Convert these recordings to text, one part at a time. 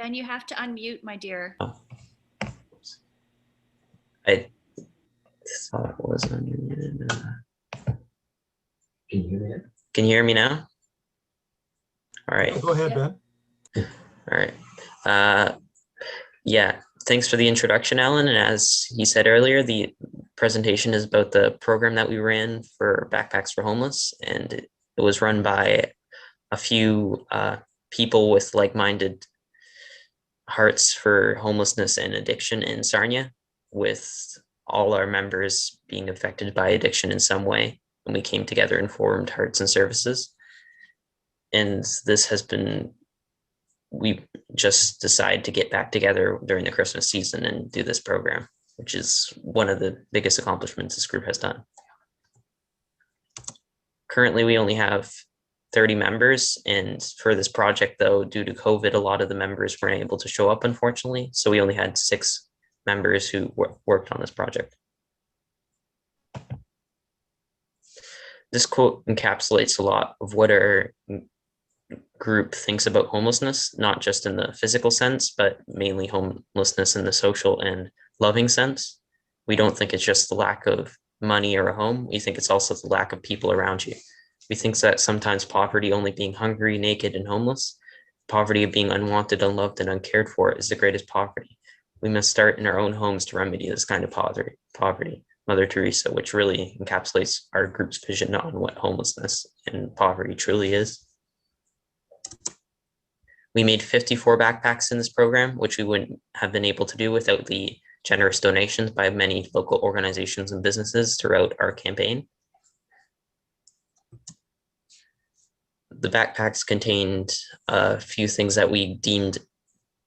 Ben, you have to unmute, my dear. Oh, I thought it was unmuted. Can you hear me? Can you hear me now? All right. Yeah, go ahead, Ben. All right. Yeah, thanks for the introduction, Alan. And as he said earlier, the presentation is about the program that we ran for Backpacks for Homeless, and it was run by a few people with like-minded hearts for homelessness and addiction in Sarnia, with all our members being affected by addiction in some way. And we came together and formed Hearts and Services. And this has been, we just decided to get back together during the Christmas season and do this program, which is one of the biggest accomplishments this group has done. Currently, we only have 30 members. And for this project, though, due to COVID, a lot of the members weren't able to show up, unfortunately. So we only had 6 members who worked on this project. This quote encapsulates a lot of what our group thinks about homelessness, not just in the physical sense, but mainly homelessness in the social and loving sense. We don't think it's just the lack of money or a home. We think it's also the lack of people around you. We think that sometimes poverty, only being hungry, naked, and homeless, poverty of being unwanted, unloved, and uncared for is the greatest poverty. We must start in our own homes to remedy this kind of poverty. Mother Teresa, which really encapsulates our group's vision on what homelessness and poverty truly is. We made 54 backpacks in this program, which we wouldn't have been able to do without the generous donations by many local organizations and businesses throughout our campaign. The backpacks contained a few things that we deemed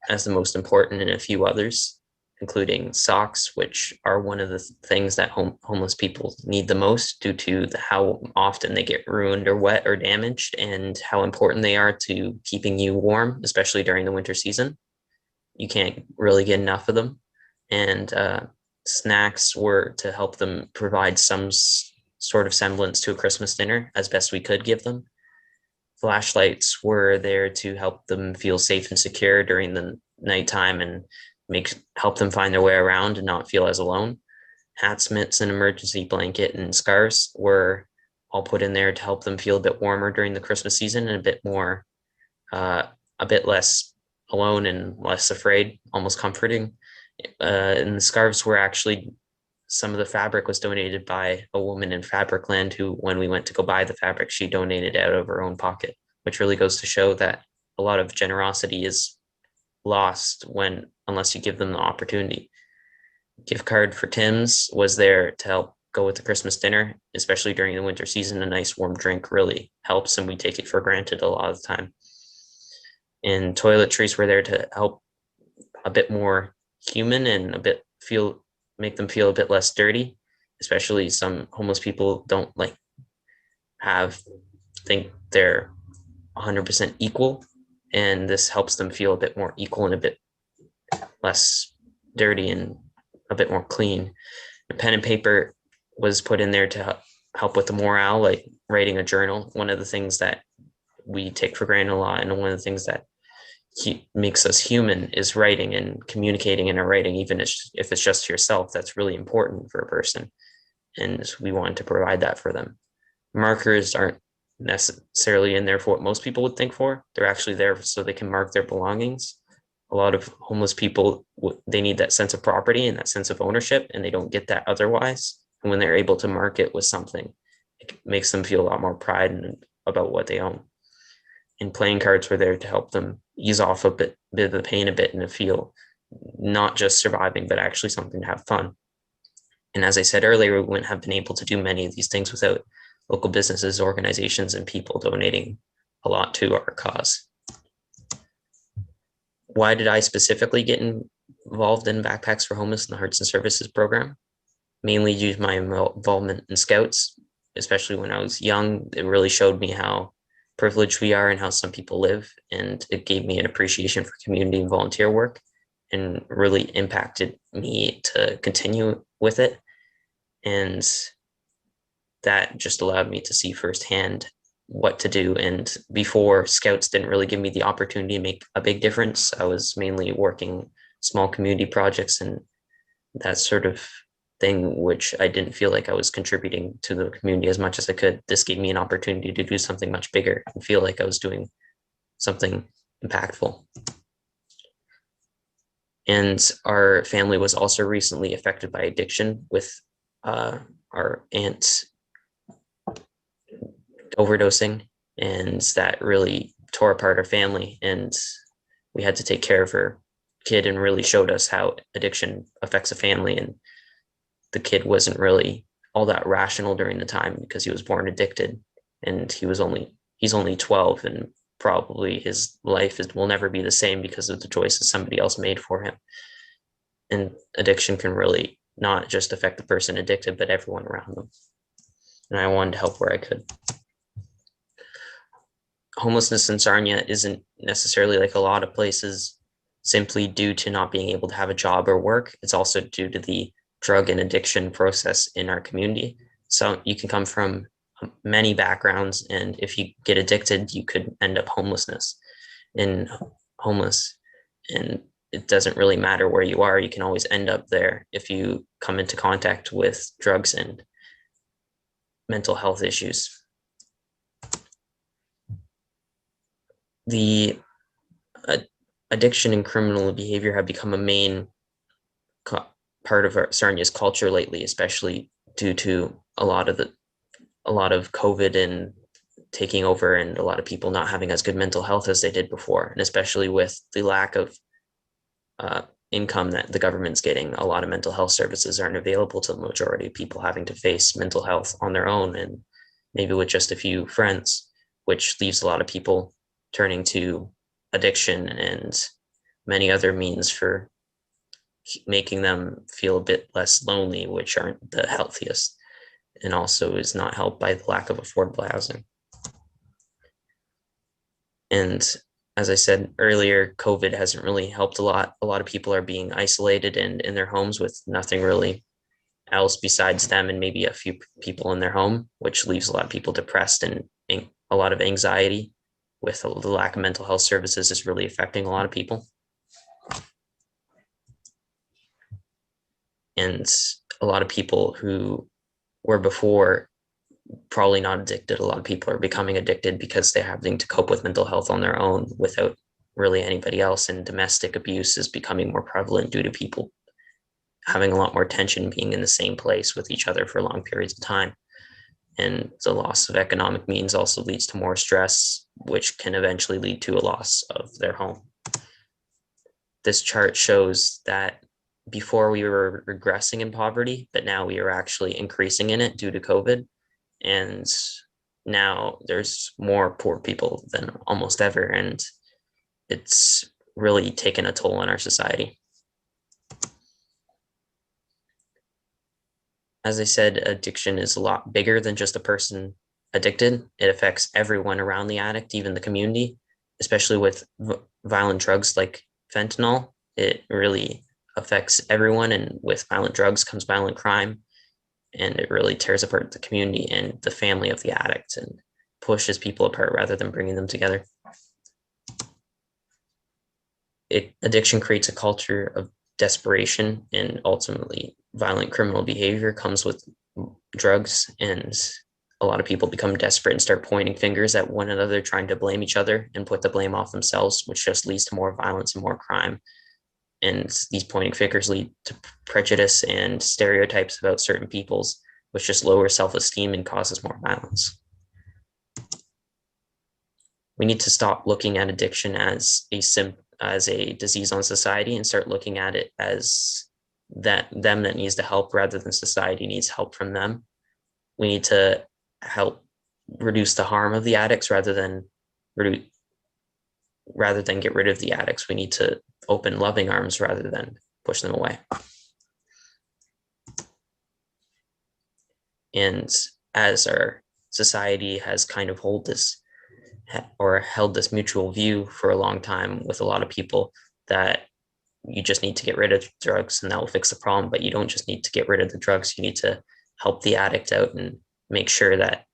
as the most important and a few others, including socks, which are one of the things that homeless people need the most due to how often they get ruined or wet or damaged, and how important they are to keeping you warm, especially during the winter season. You can't really get enough of them. And snacks were to help them provide some sort of semblance to a Christmas dinner as best we could give them. Flashlights were there to help them feel safe and secure during the nighttime and help them find their way around and not feel as alone. Hats, mitts, an emergency blanket, and scarves were all put in there to help them feel a bit warmer during the Christmas season and a bit more, a bit less alone and less afraid, almost comforting. And the scarves were actually, some of the fabric was donated by a woman in Fabricland who, when we went to go buy the fabric, she donated out of her own pocket, which really goes to show that a lot of generosity is lost unless you give them the opportunity. Gift card for Tim's was there to help go with the Christmas dinner, especially during the winter season. A nice warm drink really helps, and we take it for granted a lot of the time. And toiletries were there to help a bit more human and make them feel a bit less dirty, especially some homeless people don't think they're 100% equal, and this helps them feel a bit more equal and a bit less dirty and a bit more clean. The pen and paper was put in there to help with the morale, like writing a journal. One of the things that we take for granted a lot, and one of the things that makes us human, is writing and communicating in our writing, even if it's just to yourself. That's really important for a person, and we want to provide that for them. Markers aren't necessarily in there for what most people would think for. They're actually there so they can mark their belongings. A lot of homeless people, they need that sense of property and that sense of ownership, and they don't get that otherwise. And when they're able to mark it with something, it makes them feel a lot more pride about what they own. And playing cards were there to help them ease off a bit of the pain a bit and to feel not just surviving, but actually something to have fun. And as I said earlier, we wouldn't have been able to do many of these things without local businesses, organizations, and people donating a lot to our cause. Why did I specifically get involved in Backpacks for Homeless and the Hearts and Services program? Mainly due to my involvement in Scouts, especially when I was young. It really showed me how privileged we are and how some people live, and it gave me an appreciation for community and volunteer work, and really impacted me to continue with it. And that just allowed me to see firsthand what to do. And before, scouts didn't really give me the opportunity to make a big difference. I was mainly working small community projects and that sort of thing, which I didn't feel like I was contributing to the community as much as I could. This gave me an opportunity to do something much bigger and feel like I was doing something impactful. And our family was also recently affected by addiction with our aunt overdosing, and that really tore apart our family. And we had to take care of her kid and really showed us how addiction affects a family. And the kid wasn't really all that rational during the time because he was born addicted, and he's only 12, and probably his life will never be the same because of the choices somebody else made for him. And addiction can really not just affect the person addicted, but everyone around them. And I wanted to help where I could. Homelessness in Sarnia isn't necessarily like a lot of places simply due to not being able to have a job or work. It's also due to the drug and addiction process in our community. So you can come from many backgrounds, and if you get addicted, you could end up homeless. And it doesn't really matter where you are. You can always end up there if you come into contact with drugs and mental health issues. The addiction and criminal behavior have become a main part of Sarnia's culture lately, especially due to a lot of COVID and taking over, and a lot of people not having as good mental health as they did before, and especially with the lack of income that the government's getting, a lot of mental health services aren't available to the majority of people, having to face mental health on their own and maybe with just a few friends, which leaves a lot of people turning to addiction and many other means for making them feel a bit less lonely, which aren't the healthiest, and also is not helped by the lack of affordable housing. And as I said earlier, COVID hasn't really helped a lot. A lot of people are being isolated and in their homes with nothing really else besides them and maybe a few people in their home, which leaves a lot of people depressed and a lot of anxiety. With the lack of mental health services is really affecting a lot of people. And a lot of people who were before probably not addicted, a lot of people are becoming addicted because they're having to cope with mental health on their own without really anybody else. And domestic abuse is becoming more prevalent due to people having a lot more tension, being in the same place with each other for long periods of time. And the loss of economic means also leads to more stress, which can eventually lead to a loss of their home. This chart shows that before we were regressing in poverty, but now we are actually increasing in it due to COVID. And now there's more poor people than almost ever. And it's really taken a toll on our society. As I said, addiction is a lot bigger than just a person addicted. It affects everyone around the addict, even the community, especially with violent drugs like fentanyl. It really affects everyone. And with violent drugs comes violent crime. And it really tears apart the community and the family of the addict and pushes people apart rather than bringing them together. Addiction creates a culture of desperation, and ultimately violent criminal behavior comes with drugs, and a lot of people become desperate and start pointing fingers at one another, trying to blame each other and put the blame off themselves, which just leads to more violence and more crime. And these pointing fingers lead to prejudice and stereotypes about certain peoples, which just lowers self-esteem and causes more violence. We need to stop looking at addiction as a disease on society and start looking at it as them that needs to help rather than society needs help from them. We need to help reduce the harm of the addicts rather than get rid of the addicts. We need to open loving arms rather than push them away. And as our society has kind of held this mutual view for a long time with a lot of people that you just need to get rid of drugs and that will fix the problem, but you don't just need to get rid of the drugs. You need to help the addict out and make sure that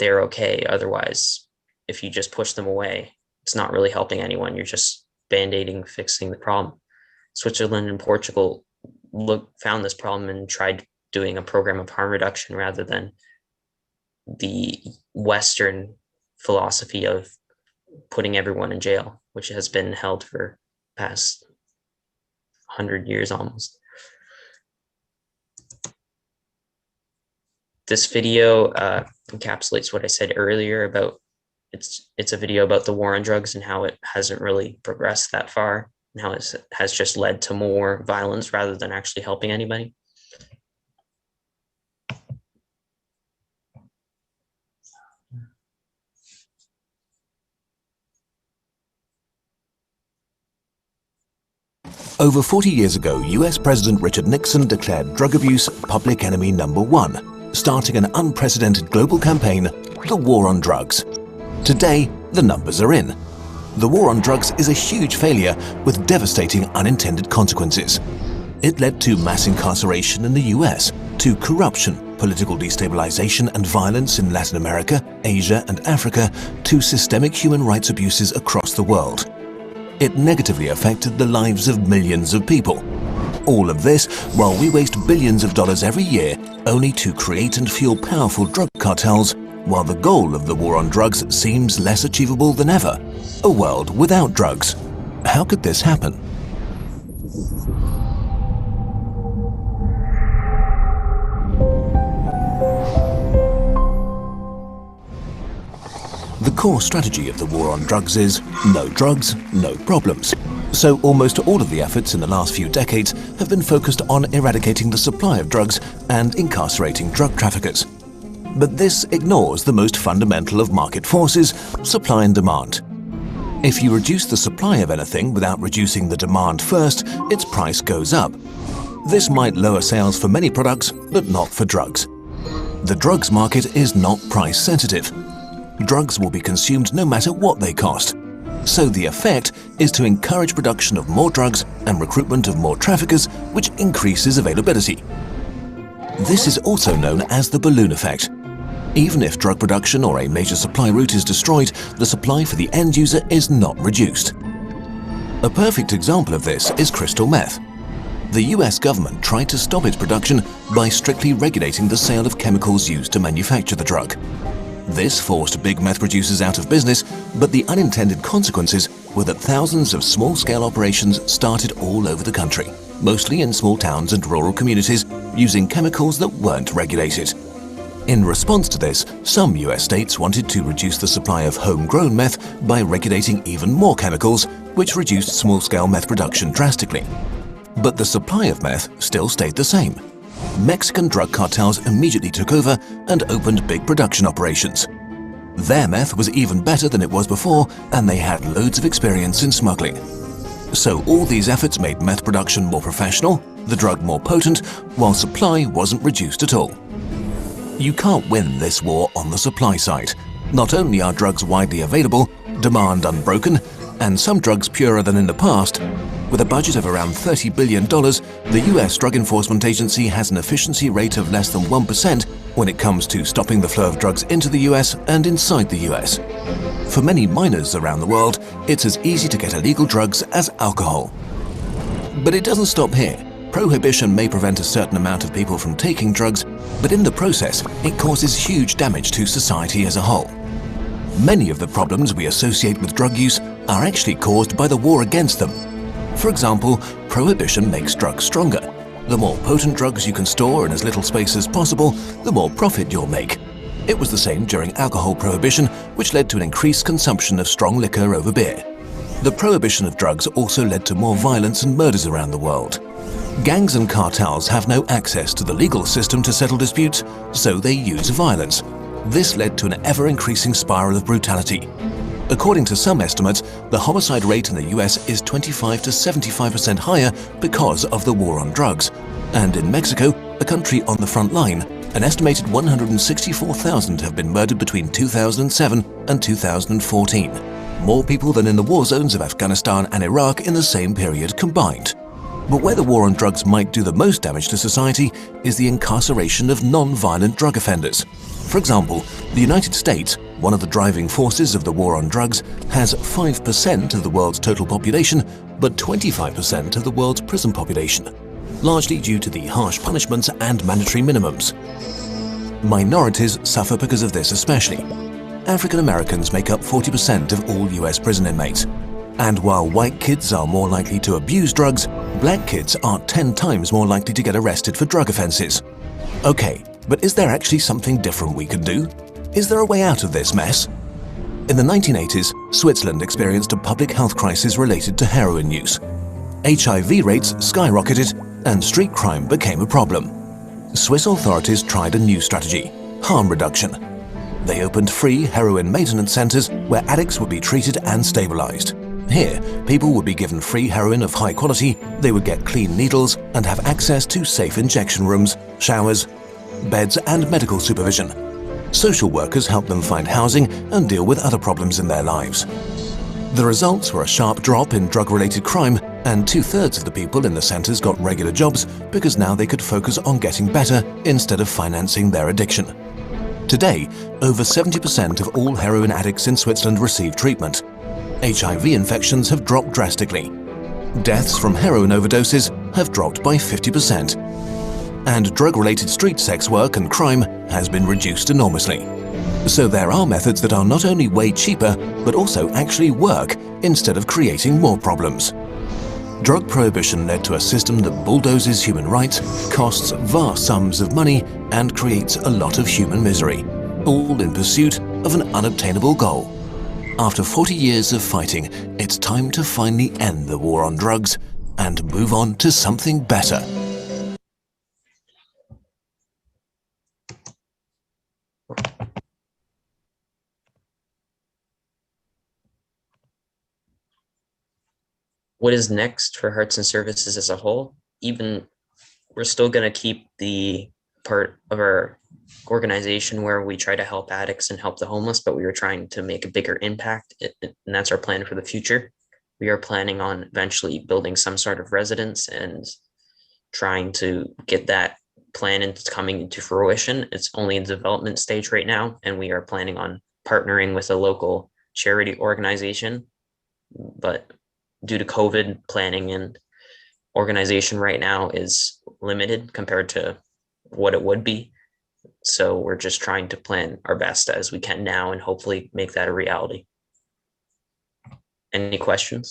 they're okay. Otherwise, if you just push them away, it's not really helping anyone. You're just band-aiding, fixing the problem. Switzerland and Portugal found this problem and tried doing a program of harm reduction rather than the Western philosophy of putting everyone in jail, which has been held for past 100 years almost. This video encapsulates what I said earlier about it's a video about the war on drugs and how it hasn't really progressed that far and how it has just led to more violence rather than actually helping anybody. Over 40 years ago, US President Richard Nixon declared drug abuse public enemy #1, starting an unprecedented global campaign, the War on Drugs. Today, the numbers are in. The war on drugs is a huge failure with devastating unintended consequences. It led to mass incarceration in the US, to corruption, political destabilization and violence in Latin America, Asia and Africa, to systemic human rights abuses across the world. It negatively affected the lives of millions of people. All of this while we waste billions of dollars every year only to create and fuel powerful drug cartels, while the goal of the war on drugs seems less achievable than ever: a world without drugs. How could this happen? The core strategy of the war on drugs is no drugs, no problems. So almost all of the efforts in the last few decades have been focused on eradicating the supply of drugs and incarcerating drug traffickers. But this ignores the most fundamental of market forces, supply and demand. If you reduce the supply of anything without reducing the demand first, its price goes up. This might lower sales for many products, but not for drugs. The drugs market is not price sensitive. Drugs will be consumed no matter what they cost. So the effect is to encourage production of more drugs and recruitment of more traffickers, which increases availability. This is also known as the balloon effect. Even if drug production or a major supply route is destroyed, the supply for the end user is not reduced. A perfect example of this is crystal meth. The US government tried to stop its production by strictly regulating the sale of chemicals used to manufacture the drug. This forced big meth producers out of business, but the unintended consequences were that thousands of small-scale operations started all over the country, mostly in small towns and rural communities, using chemicals that weren't regulated. In response to this, some US states wanted to reduce the supply of homegrown meth by regulating even more chemicals, which reduced small-scale meth production drastically. But the supply of meth still stayed the same. Mexican drug cartels immediately took over and opened big production operations. Their meth was even better than it was before, and they had loads of experience in smuggling. So all these efforts made meth production more professional, the drug more potent, while supply wasn't reduced at all. You can't win this war on the supply side. Not only are drugs widely available, demand unbroken, and some drugs purer than in the past, with a budget of around $30 billion, the US Drug Enforcement Agency has an efficiency rate of less than 1% when it comes to stopping the flow of drugs into the US and inside the US. For many minors around the world, it's as easy to get illegal drugs as alcohol. But it doesn't stop here. Prohibition may prevent a certain amount of people from taking drugs, but in the process, it causes huge damage to society as a whole. Many of the problems we associate with drug use are actually caused by the war against them. For example, prohibition makes drugs stronger. The more potent drugs you can store in as little space as possible, the more profit you'll make. It was the same during alcohol prohibition, which led to an increased consumption of strong liquor over beer. The prohibition of drugs also led to more violence and murders around the world. Gangs and cartels have no access to the legal system to settle disputes, so they use violence. This led to an ever-increasing spiral of brutality. According to some estimates, the homicide rate in the US is 25 to 75% higher because of the war on drugs. And in Mexico, a country on the front line, an estimated 164,000 have been murdered between 2007 and 2014. More people than in the war zones of Afghanistan and Iraq in the same period combined. But where the war on drugs might do the most damage to society is the incarceration of non-violent drug offenders. For example, the United States, one of the driving forces of the war on drugs, has 5% of the world's total population, but 25% of the world's prison population, largely due to the harsh punishments and mandatory minimums. Minorities suffer because of this especially. African Americans make up 40% of all US prison inmates. And while white kids are more likely to abuse drugs, black kids are 10 times more likely to get arrested for drug offenses. Okay, but is there actually something different we could do? Is there a way out of this mess? In the 1980s, Switzerland experienced a public health crisis related to heroin use. HIV rates skyrocketed and street crime became a problem. Swiss authorities tried a new strategy: harm reduction. They opened free heroin maintenance centers where addicts would be treated and stabilized. Here, people would be given free heroin of high quality, they would get clean needles and have access to safe injection rooms, showers, beds and medical supervision. Social workers helped them find housing and deal with other problems in their lives. The results were a sharp drop in drug-related crime, and 2/3 of the people in the centers got regular jobs because now they could focus on getting better instead of financing their addiction. Today, over 70% of all heroin addicts in Switzerland receive treatment. HIV infections have dropped drastically. Deaths from heroin overdoses have dropped by 50%. And drug-related street sex work and crime has been reduced enormously. So there are methods that are not only way cheaper, but also actually work instead of creating more problems. Drug prohibition led to a system that bulldozes human rights, costs vast sums of money, and creates a lot of human misery, all in pursuit of an unobtainable goal. After 40 years of fighting, it's time to finally end the war on drugs and move on to something better. What is next for Hearts and Services as a whole? We're still going to keep the part of our organization where we try to help addicts and help the homeless, but we are trying to make a bigger impact, and that's our plan for the future. We are planning on eventually building some sort of residence and trying to get that plan into coming into fruition. It's only in development stage right now, and we are planning on partnering with a local charity organization, but due to COVID, planning and organization right now is limited compared to what it would be. So we're just trying to plan our best as we can now and hopefully make that a reality. Any questions?